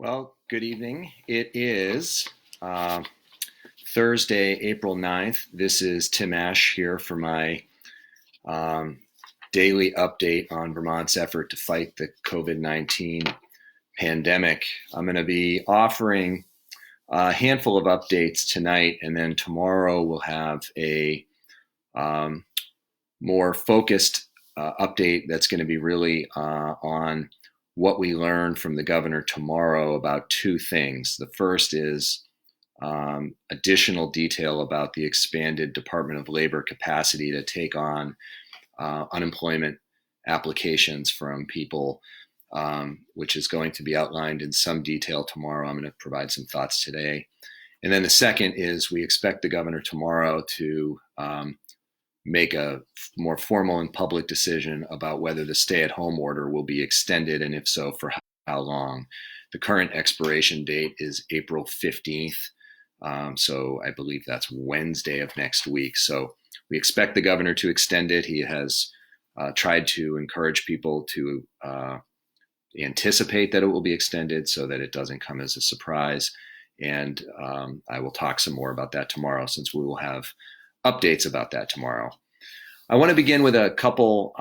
Well, good evening. It is Thursday, April 9th. This is Tim Ashe here for my um, daily update on Vermont's effort to fight the COVID-19 pandemic. I'm going to be offering a handful of updates tonight, and then tomorrow we'll have a um, more focused update that's going to be really on what we learned from the governor tomorrow about two things. The first is additional detail about the expanded Department of Labor capacity to take on unemployment applications from people, which is going to be outlined in some detail tomorrow. I'm going to provide some thoughts today. And then the second is we expect the governor tomorrow to make a more formal and public decision about whether the stay-at-home order will be extended, and if so, for how long. The current expiration date is April 15th, so I believe that's Wednesday of next week. So we expect the governor to extend it. He has tried to encourage people to anticipate that it will be extended so that it doesn't come as a surprise. And I will talk some more about that tomorrow, since we will have updates about that tomorrow. I want to begin with a couple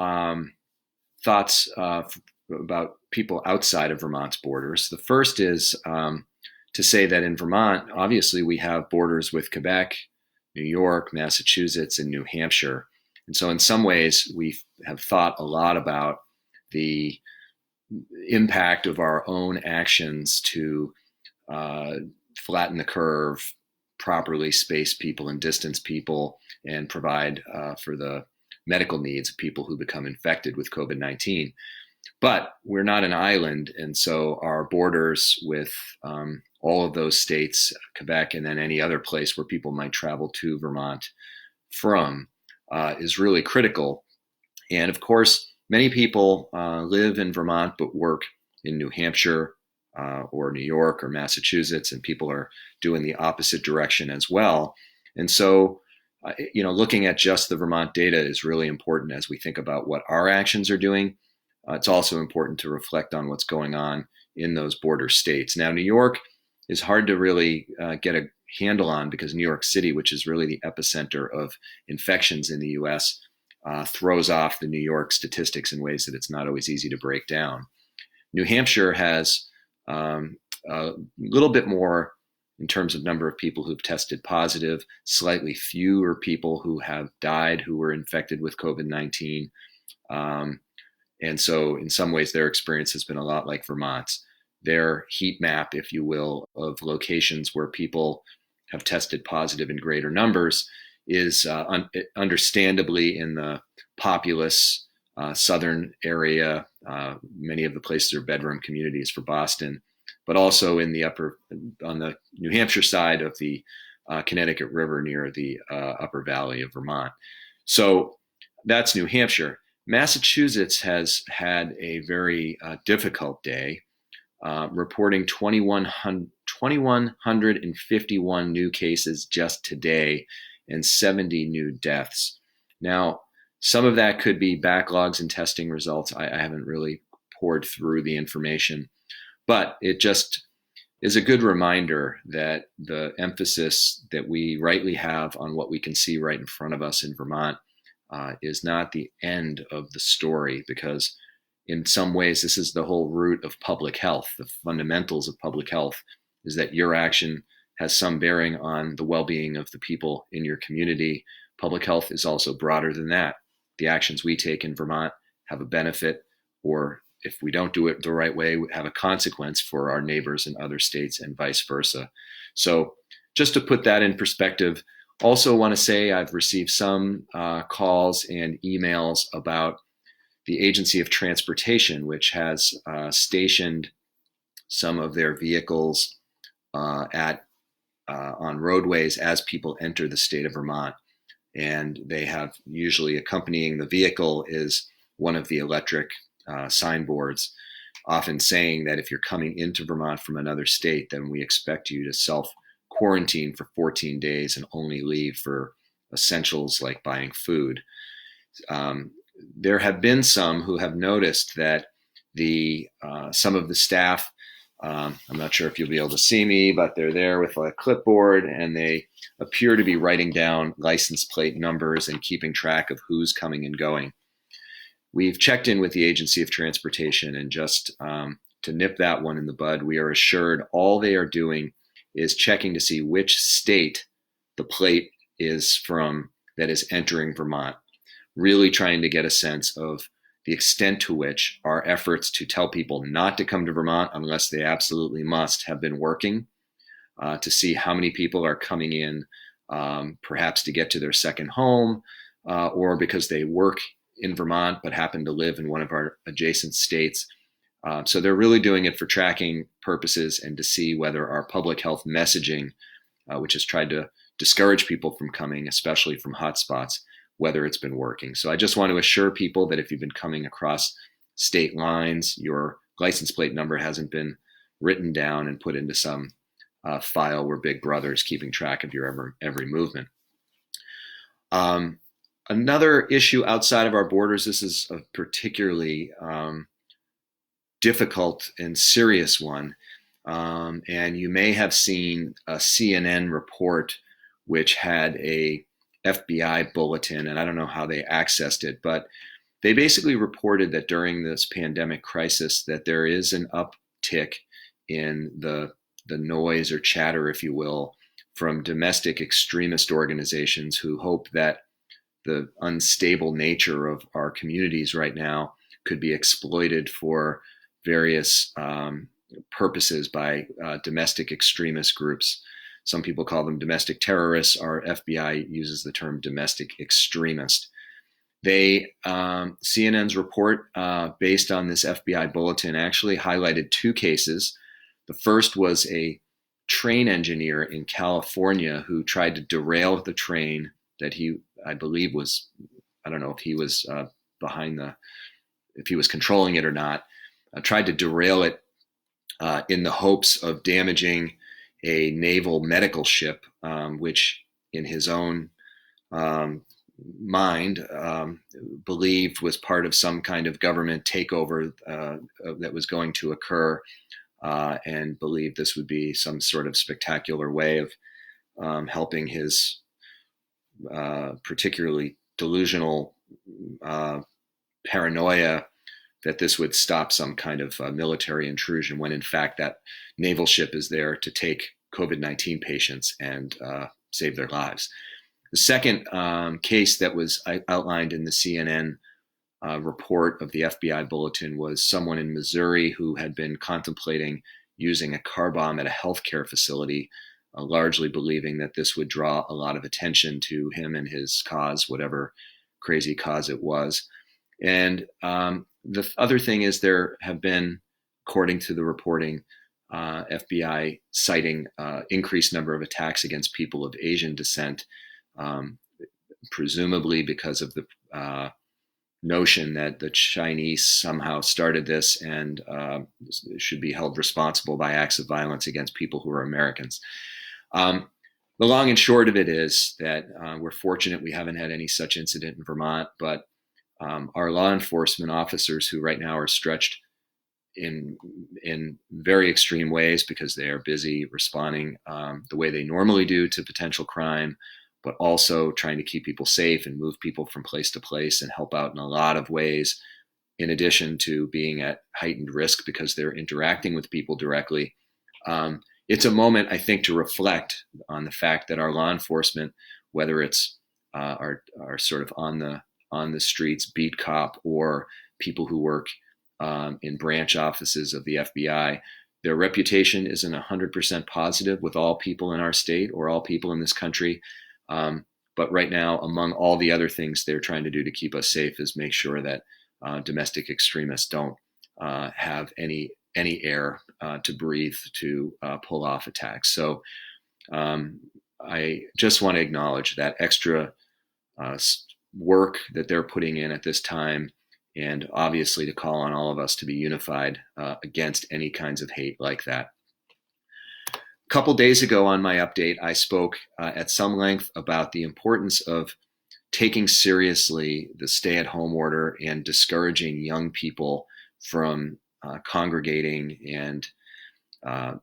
thoughts about people outside of Vermont's borders. The first is to say that in Vermont, obviously, we have borders with Quebec, New York, Massachusetts, and New Hampshire. And so in some ways, we have thought a lot about the impact of our own actions to flatten the curve, properly space people and distance people, and provide for the medical needs of people who become infected with COVID-19. But we're not an island, and so our borders with all of those states, Quebec, and then any other place where people might travel to Vermont from is really critical. And of course, many people live in Vermont but work in New Hampshire, or New York or Massachusetts, and people are doing the opposite direction as well. And so, looking at just the Vermont data is really important as we think about what our actions are doing. It's also important to reflect on what's going on in those border states. Now, New York is hard to really get a handle on, because New York City, which is really the epicenter of infections in the U.S., throws off the New York statistics in ways that it's not always easy to break down. New Hampshire has a little bit more in terms of number of people who've tested positive, slightly fewer people who have died who were infected with COVID-19. And so in some ways, their experience has been a lot like Vermont's. Their heat map, if you will, of locations where people have tested positive in greater numbers is understandably in the populous southern area. Many of the places are bedroom communities for Boston, but also in the on the New Hampshire side of the Connecticut River near the upper valley of Vermont. So that's New Hampshire. Massachusetts has had a very difficult day, reporting 2,151 new cases just today and 70 new deaths. Now, some of that could be backlogs in testing results. I haven't really poured through the information, but it just is a good reminder that the emphasis that we rightly have on what we can see right in front of us in Vermont is not the end of the story, because in some ways, this is the whole root of public health. The fundamentals of public health is that your action has some bearing on the well-being of the people in your community. Public health is also broader than that. The actions we take in Vermont have a benefit, or if we don't do it the right way, have a consequence for our neighbors in other states, and vice versa. So just to put that in perspective, also want to say I've received some calls and emails about the Agency of Transportation, which has stationed some of their vehicles on roadways as people enter the state of Vermont. And they have usually accompanying the vehicle is one of the electric signboards, often saying that if you're coming into Vermont from another state, then we expect you to self-quarantine for 14 days and only leave for essentials like buying food. There have been some who have noticed that some of the staff I'm not sure if you'll be able to see me, but they're there with a clipboard, and they appear to be writing down license plate numbers and keeping track of who's coming and going. We've checked in with the Agency of Transportation, and just to nip that one in the bud, we are assured all they are doing is checking to see which state the plate is from that is entering Vermont, really trying to get a sense of the extent to which our efforts to tell people not to come to Vermont unless they absolutely must have been working, to see how many people are coming in, perhaps to get to their second home, or because they work in Vermont but happen to live in one of our adjacent states. So they're really doing it for tracking purposes and to see whether our public health messaging, which has tried to discourage people from coming, especially from hotspots, whether it's been working. So I just want to assure people that if you've been coming across state lines, your license plate number hasn't been written down and put into some file where Big Brother is keeping track of your every movement. Another issue outside of our borders, this is a particularly difficult and serious one. And you may have seen a CNN report which had a FBI bulletin, and I don't know how they accessed it, but they basically reported that during this pandemic crisis that there is an uptick in the noise or chatter, if you will, from domestic extremist organizations who hope that the unstable nature of our communities right now could be exploited for various purposes by domestic extremist groups. Some people call them domestic terrorists. Our FBI uses the term domestic extremist. CNN's report, based on this FBI bulletin, actually highlighted two cases. The first was a train engineer in California who tried to derail the train that I believe was, I don't know if he was if he was controlling it or not, tried to derail it in the hopes of damaging a naval medical ship, which in his own mind believed was part of some kind of government takeover that was going to occur, and believed this would be some sort of spectacular way of helping his particularly delusional paranoia that this would stop some kind of military intrusion, when in fact that naval ship is there to take COVID-19 patients and save their lives. The second case that was outlined in the CNN report of the FBI bulletin was someone in Missouri who had been contemplating using a car bomb at a healthcare facility, largely believing that this would draw a lot of attention to him and his cause, whatever crazy cause it was. And the other thing is there have been, according to the reporting, FBI citing increased number of attacks against people of Asian descent, presumably because of the notion that the Chinese somehow started this and should be held responsible by acts of violence against people who are Americans. The long and short of it is that we're fortunate we haven't had any such incident in Vermont, but our law enforcement officers, who right now are stretched in very extreme ways because they are busy responding the way they normally do to potential crime, but also trying to keep people safe and move people from place to place and help out in a lot of ways, in addition to being at heightened risk because they're interacting with people directly. It's a moment, I think, to reflect on the fact that our law enforcement, whether it's our sort of on the streets beat cop or people who work in branch offices of the FBI, their reputation isn't 100% positive with all people in our state or all people in this country. But right now, among all the other things they're trying to do to keep us safe is make sure that domestic extremists don't have any air to breathe to pull off attacks. So I just want to acknowledge that extra work that they're putting in at this time, and obviously to call on all of us to be unified against any kinds of hate like that. A couple days ago on my update, I spoke at some length about the importance of taking seriously the stay-at-home order and discouraging young people from congregating and uh,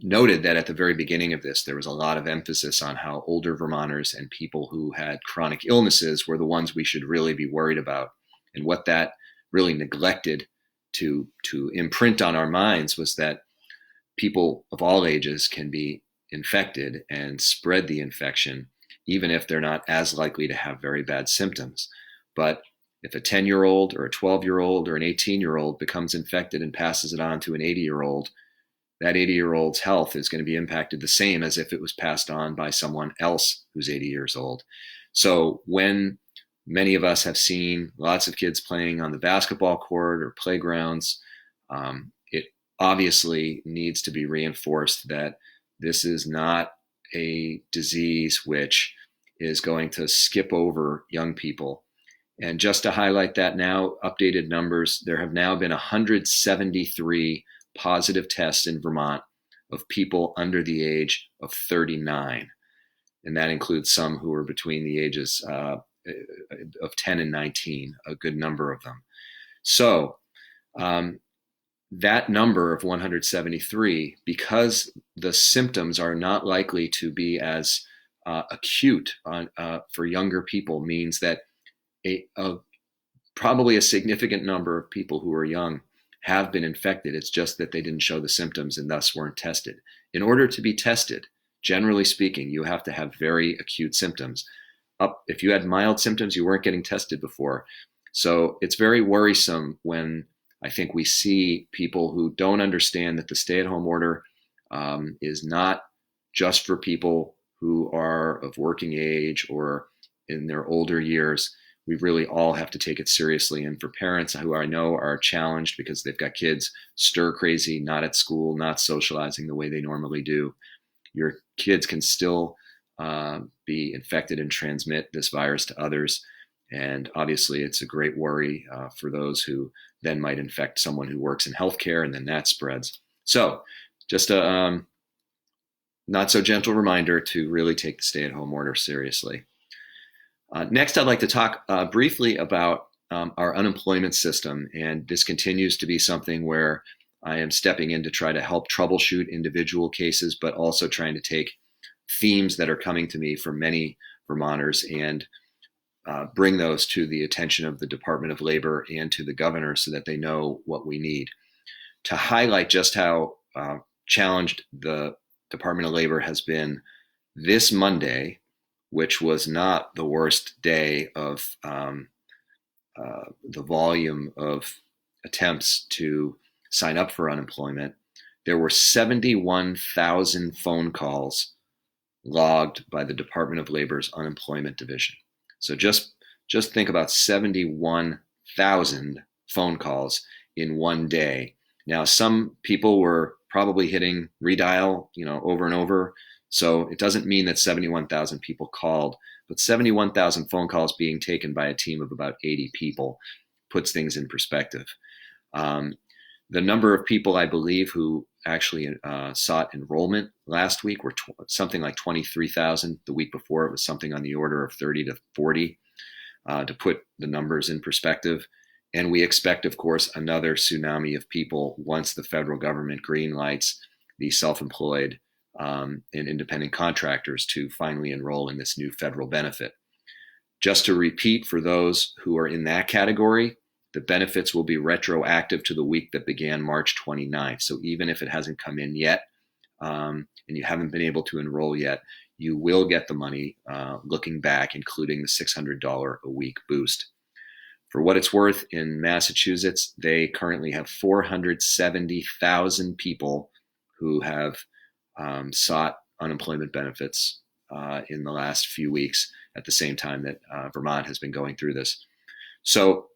noted that at the very beginning of this, there was a lot of emphasis on how older Vermonters and people who had chronic illnesses were the ones we should really be worried about. And what that really neglected to imprint on our minds was that people of all ages can be infected and spread the infection, even if they're not as likely to have very bad symptoms. But if a 10-year-old or a 12-year-old or an 18-year-old becomes infected and passes it on to an 80-year-old, that 80-year-old's health is going to be impacted the same as if it was passed on by someone else who's 80 years old. So when many of us have seen lots of kids playing on the basketball court or playgrounds, it obviously needs to be reinforced that this is not a disease which is going to skip over young people. And just to highlight that now, updated numbers, there have now been 173 positive tests in Vermont of people under the age of 39. And that includes some who are between the ages of 10 and 19, a good number of them. So that number of 173, because the symptoms are not likely to be as acute for younger people, means that probably a significant number of people who are young have been infected. It's just that they didn't show the symptoms and thus weren't tested. In order to be tested, generally speaking, you have to have very acute symptoms. If you had mild symptoms, you weren't getting tested before. So it's very worrisome when I think we see people who don't understand that the stay-at-home order is not just for people who are of working age or in their older years. We really all have to take it seriously. And for parents who I know are challenged because they've got kids stir crazy, not at school, not socializing the way they normally do, your kids can still be infected and transmit this virus to others. And obviously, it's a great worry for those who then might infect someone who works in healthcare, and then that spreads. So just a not so gentle reminder to really take the stay-at-home order seriously. Next, I'd like to talk briefly about our unemployment system. And this continues to be something where I am stepping in to try to help troubleshoot individual cases, but also trying to take themes that are coming to me from many Vermonters and bring those to the attention of the Department of Labor and to the governor so that they know what we need. To highlight just how challenged the Department of Labor has been, this Monday, which was not the worst day of the volume of attempts to sign up for unemployment, there were 71,000 phone calls logged by the Department of Labor's Unemployment Division. So just think about 71,000 phone calls in one day. Now, some people were probably hitting redial, over and over. So it doesn't mean that 71,000 people called, but 71,000 phone calls being taken by a team of about 80 people puts things in perspective. The number of people, I believe, who actually sought enrollment last week were something like 23,000. The week before, it was something on the order of 30 to 40, to put the numbers in perspective. And we expect, of course, another tsunami of people once the federal government green lights the self-employed and independent contractors to finally enroll in this new federal benefit. Just to repeat, for those who are in that category, the benefits will be retroactive to the week that began March 29th. So even if it hasn't come in yet and you haven't been able to enroll yet, you will get the money looking back, including the $600 a week boost. For what it's worth, in Massachusetts, they currently have 470,000 people who have sought unemployment benefits in the last few weeks at the same time that Vermont has been going through this. So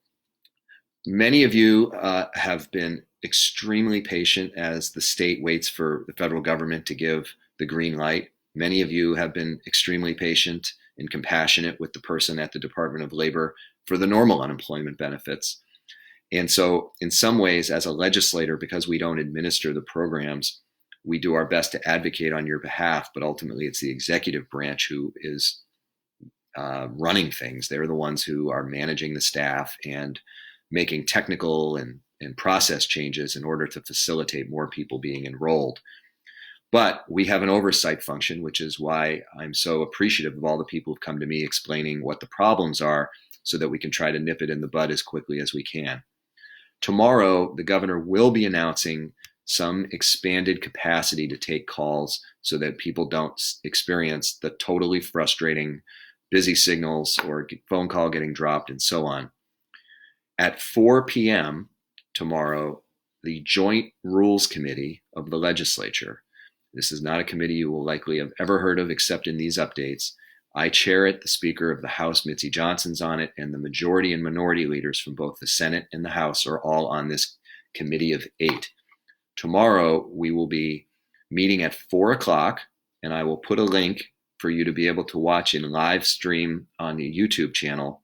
many of you have been extremely patient as the state waits for the federal government to give the green light. Many of you have been extremely patient and compassionate with the person at the Department of Labor for the normal unemployment benefits. And so in some ways, as a legislator, because we don't administer the programs, we do our best to advocate on your behalf, but ultimately it's the executive branch who is running things. They're the ones who are managing the staff and making technical and and process changes in order to facilitate more people being enrolled. But we have an oversight function, which is why I'm so appreciative of all the people who've come to me explaining what the problems are so that we can try to nip it in the bud as quickly as we can. Tomorrow, the governor will be announcing some expanded capacity to take calls so that people don't experience the totally frustrating busy signals or phone call getting dropped and so on. At 4 p.m. tomorrow, the Joint Rules Committee of the legislature, this is not a committee you will likely have ever heard of except in these updates. I chair it, the Speaker of the House, Mitzi Johnson's on it, and the majority and minority leaders from both the Senate and the House are all on this committee of 8. Tomorrow, we will be meeting at 4 o'clock, and I will put a link for you to be able to watch in live stream on the YouTube channel.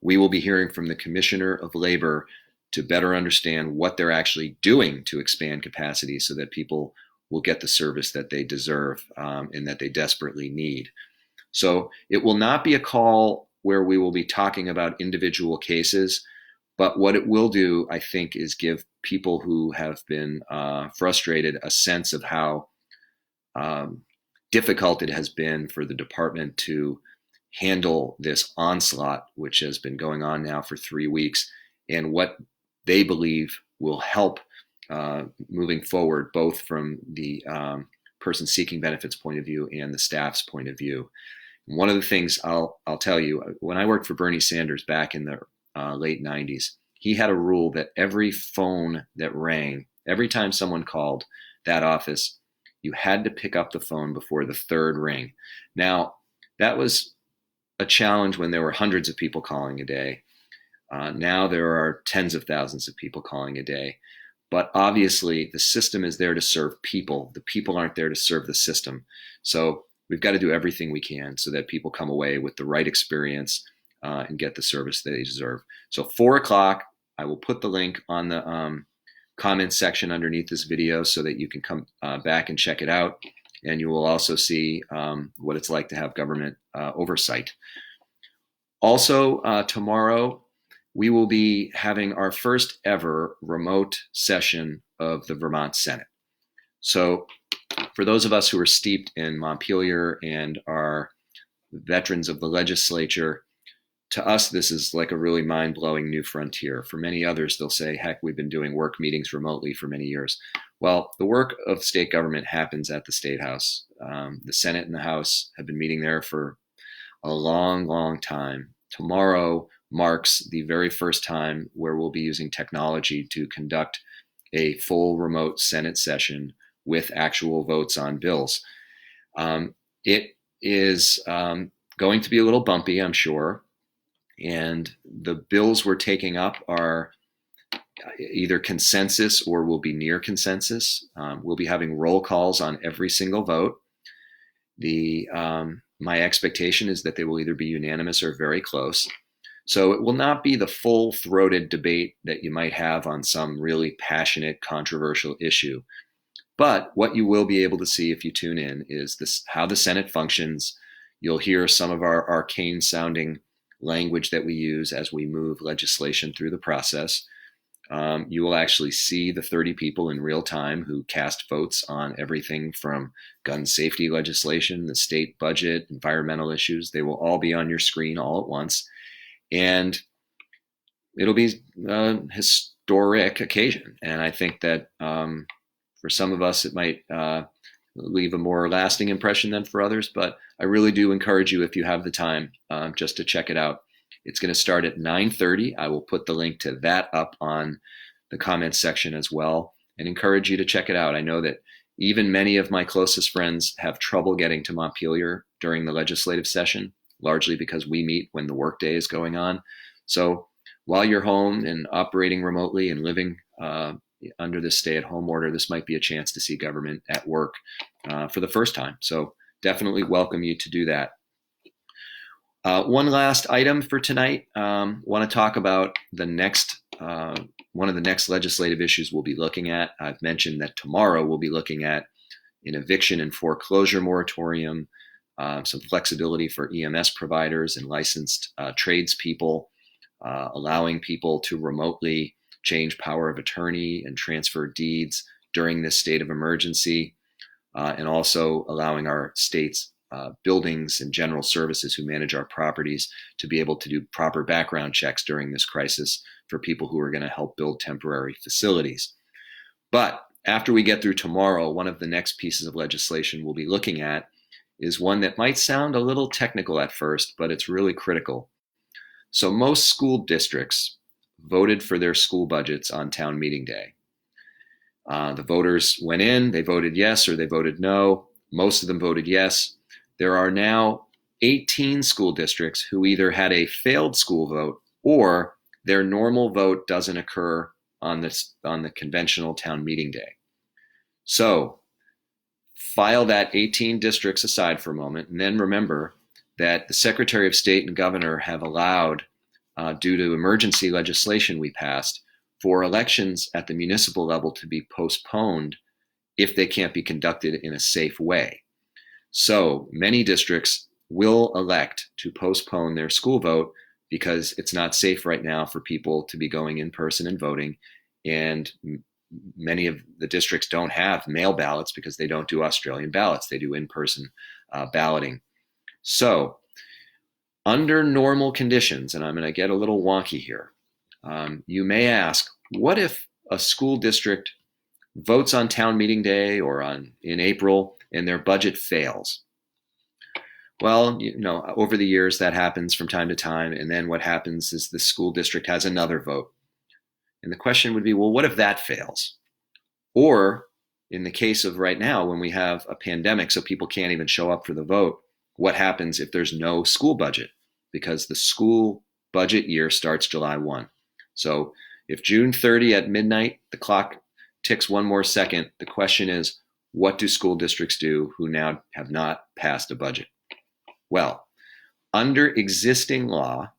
We will be hearing from the Commissioner of Labor to better understand what they're actually doing to expand capacity so that people will get the service that they deserve and that they desperately need. So it will not be a call where we will be talking about individual cases, but what it will do, I think, is give people who have been frustrated a sense of how difficult it has been for the department to handle this onslaught, which has been going on now for 3 weeks, and what they believe will help moving forward, both from the person seeking benefits point of view and the staff's point of view. And one of the things I'll tell you, when I worked for Bernie Sanders back in the late 90s, he had a rule that every phone that rang, every time someone called that office, you had to pick up the phone before the third ring. Now, that was a challenge when there were hundreds of people calling a day. Now there are tens of thousands of people calling a day. But obviously, the system is there to serve people. The people aren't there to serve the system. So we've got to do everything we can so that people come away with the right experience and get the service they deserve. So 4 o'clock, I will put the link on the comments section underneath this video so that you can come back and check it out. And you will also see what it's like to have government oversight. Also, tomorrow, we will be having our first ever remote session of the Vermont Senate. So for those of us who are steeped in Montpelier and are veterans of the legislature, to us, this is like a really mind-blowing new frontier. For many others, they'll say, heck, we've been doing work meetings remotely for many years. Well, the work of state government happens at the State House. The Senate and the House have been meeting there for a long, long time. Tomorrow marks the very first time where we'll be using technology to conduct a full remote Senate session with actual votes on bills. It is going to be a little bumpy, I'm sure. And the bills we're taking up are either consensus or will be near consensus. We'll be having roll calls on every single vote. My expectation is that they will either be unanimous or very close. So it will not be the full-throated debate that you might have on some really passionate, controversial issue. But what you will be able to see if you tune in is how the Senate functions. You'll hear some of our arcane-sounding language that we use as we move legislation through the process. You will actually see the 30 people in real time who cast votes on everything from gun safety legislation, the state budget, environmental issues. They will all be on your screen all at once. And it'll be a historic occasion. And I think that for some of us, it might leave a more lasting impression than for others. But I really do encourage you, if you have the time, just to check it out. It's going to start at 9:30. I will put the link to that up on the comments section as well and encourage you to check it out. I know that even many of my closest friends have trouble getting to Montpelier during the legislative session, largely because we meet when the workday is going on. So while you're home and operating remotely and living under this stay-at-home order, this might be a chance to see government at work for the first time. So definitely welcome you to do that. One last item for tonight. Want to talk about the next one of the next legislative issues we'll be looking at. I've mentioned that tomorrow we'll be looking at an eviction and foreclosure moratorium, some flexibility for EMS providers and licensed tradespeople, allowing people to remotely change power of attorney and transfer deeds during this state of emergency, and also allowing our state's buildings and general services who manage our properties to be able to do proper background checks during this crisis for people who are going to help build temporary facilities. But after we get through tomorrow, one of the next pieces of legislation we'll be looking at is one that might sound a little technical at first, but it's really critical. So most school districts voted for their school budgets on town meeting day. The voters went in, they voted yes or they voted no. Most of them voted yes. There are now 18 school districts who either had a failed school vote or their normal vote doesn't occur on the conventional town meeting day. So file that 18 districts aside for a moment, and then remember that the Secretary of State and Governor have allowed, due to emergency legislation we passed, for elections at the municipal level to be postponed if they can't be conducted in a safe way. So many districts will elect to postpone their school vote because it's not safe right now for people to be going in person and voting. And many of the districts don't have mail ballots because they don't do Australian ballots. They do in-person balloting. So under normal conditions, and I'm going to get a little wonky here, you may ask, what if a school district votes on town meeting day or in April and their budget fails? Well, over the years that happens from time to time, and then what happens is the school district has another vote. And the question would be, well, what if that fails? Or in the case of right now, when we have a pandemic, so people can't even show up for the vote, what happens if there's no school budget? Because the school budget year starts July 1. So if June 30 at midnight, the clock ticks one more second, the question is, what do school districts do who now have not passed a budget? Well, under existing law,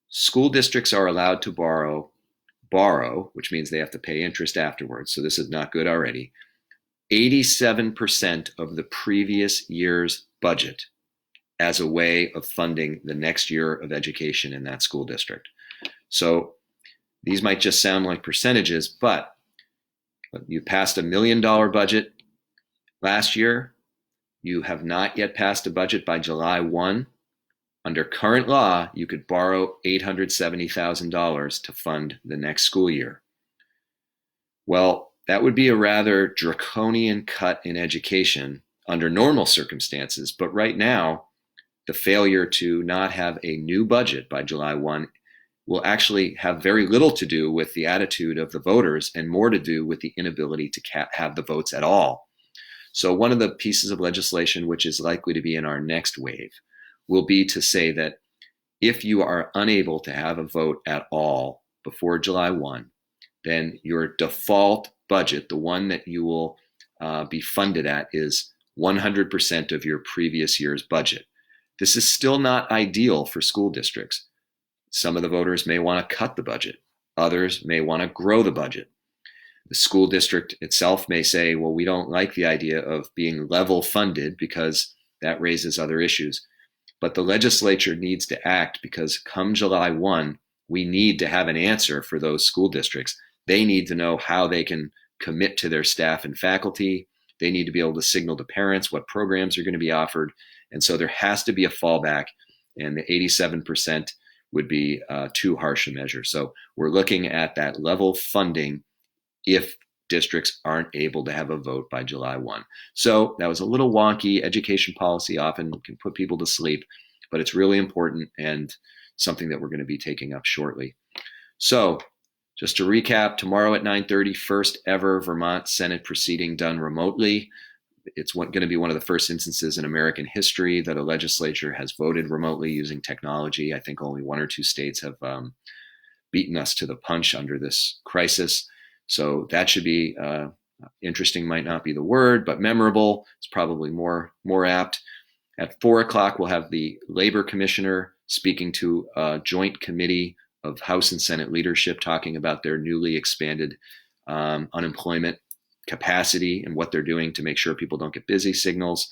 school districts are allowed to borrow, which means they have to pay interest afterwards, so this is not good already, 87% of the previous year's budget as a way of funding the next year of education in that school district. So these might just sound like percentages, but you passed $1 million budget last year. You have not yet passed a budget by July 1. Under current law, you could borrow $870,000 to fund the next school year. Well, that would be a rather draconian cut in education under normal circumstances, but right now, the failure to not have a new budget by July 1 will actually have very little to do with the attitude of the voters and more to do with the inability to have the votes at all. So one of the pieces of legislation which is likely to be in our next wave will be to say that if you are unable to have a vote at all before July 1, then your default budget, the one that you will be funded at, is 100% of your previous year's budget. This is still not ideal for school districts. Some of the voters may want to cut the budget. Others may want to grow the budget. The school district itself may say, well, we don't like the idea of being level funded because that raises other issues. But the legislature needs to act because come July 1, we need to have an answer for those school districts. They need to know how they can commit to their staff and faculty. They need to be able to signal to parents what programs are going to be offered. And so there has to be a fallback, and the 87% would be too harsh a measure. So we're looking at that level funding if districts aren't able to have a vote by July 1. So that was a little wonky. Education policy often can put people to sleep, but it's really important and something that we're going to be taking up shortly. So just to recap, tomorrow at 9:30, first ever Vermont Senate proceeding done remotely. It's going to be one of the first instances in American history that a legislature has voted remotely using technology. I think only one or two states have beaten us to the punch under this crisis. So that should be interesting, might not be the word, but memorable. It's probably more apt. At 4 o'clock, we'll have the Labor Commissioner speaking to a joint committee of House and Senate leadership talking about their newly expanded unemployment capacity and what they're doing to make sure people don't get busy signals.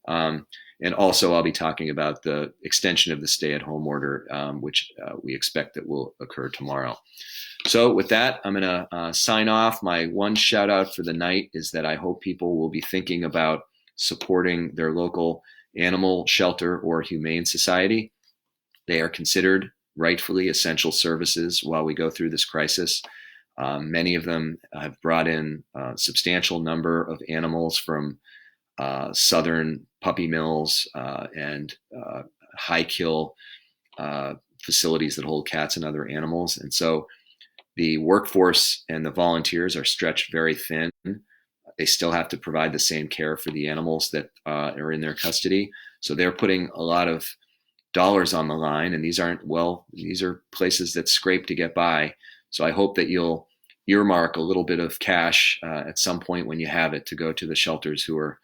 And And also, I'll be talking about the extension of the stay-at-home order, which we expect that will occur tomorrow. So with that, I'm going to sign off. My one shout out for the night is that I hope people will be thinking about supporting their local animal shelter or humane society. They are considered rightfully essential services while we go through this crisis. Many of them have brought in a substantial number of animals from southern puppy mills and high kill facilities that hold cats and other animals. And so the workforce and the volunteers are stretched very thin. They still have to provide the same care for the animals that are in their custody. So they're putting a lot of dollars on the line, and these are places that scrape to get by. So I hope that you'll earmark a little bit of cash at some point when you have it to go to the shelters who are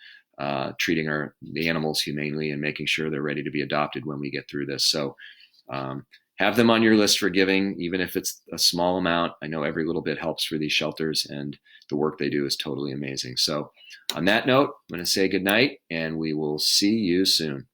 treating the animals humanely and making sure they're ready to be adopted when we get through this. So have them on your list for giving, even if it's a small amount. I know every little bit helps for these shelters, and the work they do is totally amazing. So on that note, I'm going to say good night, and we will see you soon.